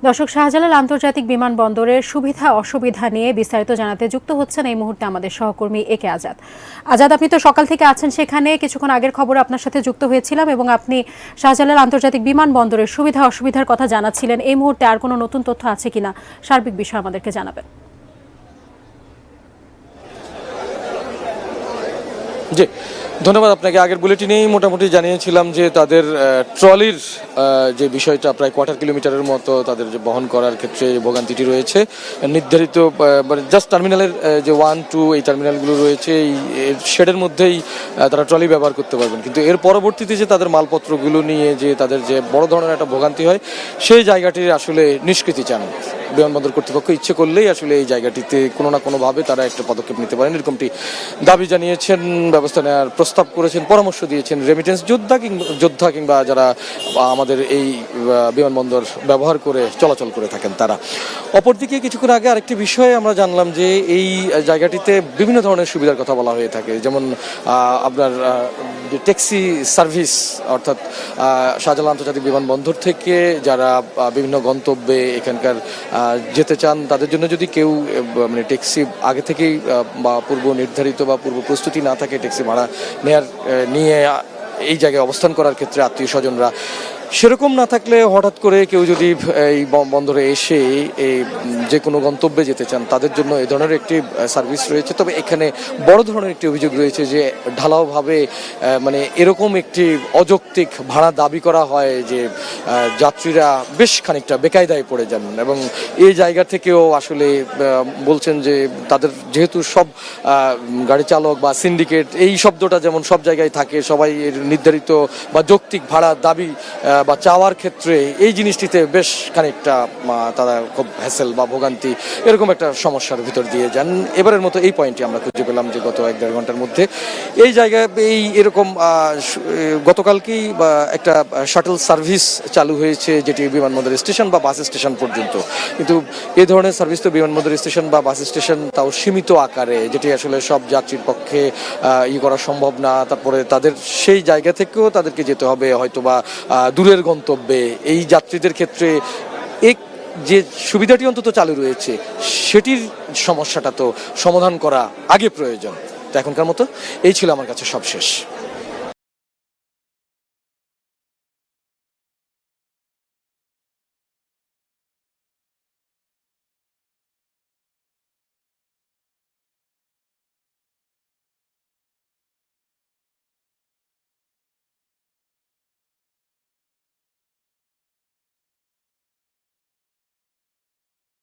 দর্শক, শাহজালাল আন্তর্জাতিক বিমানবন্দরের সুবিধা অসুবিধা নিয়ে বিস্তারিত জানাতে যুক্ত হচ্ছেন এই মুহূর্তে আমাদের সহকর্মী একে আজাদ। আজাদ, আপনি তো সকাল থেকে আছেন সেখানে, কিছুক্ষণ আগের খবরে আপনার সাথে যুক্ত হয়েছিলাম এবং আপনি শাহজালাল আন্তর্জাতিক বিমানবন্দরের সুবিধা অসুবিধার কথা জানাচ্ছিলেন। এই মুহূর্তে আর কোনো নতুন তথ্য আছে কিনা সার্বিক বিষয় আমাদেরকে জানাবেন। জি, ধন্যবাদ আপনাকে। আগের বুলেটিনেই মোটামুটি জানিয়েছিলাম যে তাদের ট্রলির যে বিষয়টা প্রায় কোয়ার্টার কিলোমিটারের মতো তাদের যে বহন করার ক্ষেত্রে ভোগান্তিটি রয়েছে। নির্ধারিত জাস্ট টার্মিনালের যে 1, 2 এই টার্মিনালগুলো রয়েছে, এই শেডের মধ্যেই তারা ট্রলি ব্যবহার করতে পারবেন। কিন্তু এর পরবর্তীতে যে তাদের মালপত্রগুলো নিয়ে যে তাদের যে বড় ধরনের একটা ভোগান্তি হয়, সেই জায়গাটির আসলে নিষ্কৃতি চান বিমানবন্দর কর্তৃপক্ষ। ইচ্ছে করলেই আসলে এই জায়গাটিতে কোনো না কোনোভাবে তারা একটা পদক্ষেপ নিতে পারেন, এরকমটি দাবি জানিয়েছেন, ব্যবস্থা নেওয়ার প্রস্তাব করেছেন, পরামর্শ দিয়েছেন রেমিটেন্স যোদ্ধা কিংবা যারা আমাদের এই বিমানবন্দর ব্যবহার করে চলাচল করে থাকেন তারা। অপরদিকে কিছুক্ষণ আগে আরেকটি বিষয়ে আমরা জানলাম যে এই জায়গাটিতে বিভিন্ন ধরনের সুবিধার কথা বলা হয়ে থাকে, যেমন আপনার ট্যাক্সি সার্ভিস, অর্থাৎ শাহজালাল আন্তর্জাতিক বিমানবন্দর থেকে যারা বিভিন্ন গন্তব্যে এখানকার যেতে চান তাদের জন্য যদি কেউ মানে ট্যাক্সি আগে থেকেই বা পূর্ব নির্ধারিত বা পূর্ব প্রস্তুতি না থাকে ট্যাক্সি ভাড়া নিয়ে এই জায়গায় অবস্থান করার ক্ষেত্রে আত্মীয় স্বজনরা, সেরকম না থাকলে হঠাৎ করে কেউ যদি এই বন্দরে এসে এই যে কোনো গন্তব্যে যেতে চান তাদের জন্য এই ধরনের একটি সার্ভিস রয়েছে। তবে এখানে বড় ধরনের একটি অভিযোগ রয়েছে যে ঢালাওভাবে মানে এরকম একটি অযৌক্তিক ভাড়া দাবি করা হয় যে যাত্রীরা বেশ খানিকটা বেকায়দায় পড়ে যান, এবং এই জায়গা থেকেও আসলে বলছেন যে তাদের যেহেতু সব গাড়ি চালক বা সিন্ডিকেট এই শব্দটা যেমন সব জায়গায় থাকে, সবাই নির্ধারিত বা যৌক্তিক ভাড়া দাবি বা চাওয়ার ক্ষেত্রে এই জিনিসটিতে বেশ খানিকটা তারা খুব হ্যাসেল বা ভোগান্তি এরকম একটা সমস্যার ভিতর দিয়ে যান। এবারের মতো এই পয়েন্টটি আমরা খুঁজে পেলাম যে গত 1-1.5 ঘন্টার মধ্যে এই জায়গায় এরকম গতকালকেই বা একটা শাটল সার্ভিস চালু হয়েছে, যেটি বিমানবন্দর স্টেশন বা বাস স্টেশন পর্যন্ত। কিন্তু এই ধরনের সার্ভিস তো বিমানবন্দর স্টেশন বা বাস স্টেশন তাও সীমিত আকারে, যেটি আসলে সব যাত্রীর পক্ষে করা সম্ভব না। তারপরে তাদের সেই জায়গা থেকেও তাদেরকে যেতে হবে হয়তো বা দূরের গন্তব্যে। এই যাত্রীদের ক্ষেত্রে যে সুবিধাটি অন্তত চালু রয়েছে সেটির সমস্যাটা তো সমাধান করা আগে প্রয়োজন। তো এখনকার মতো এই ছিল আমার কাছে সব শেষ।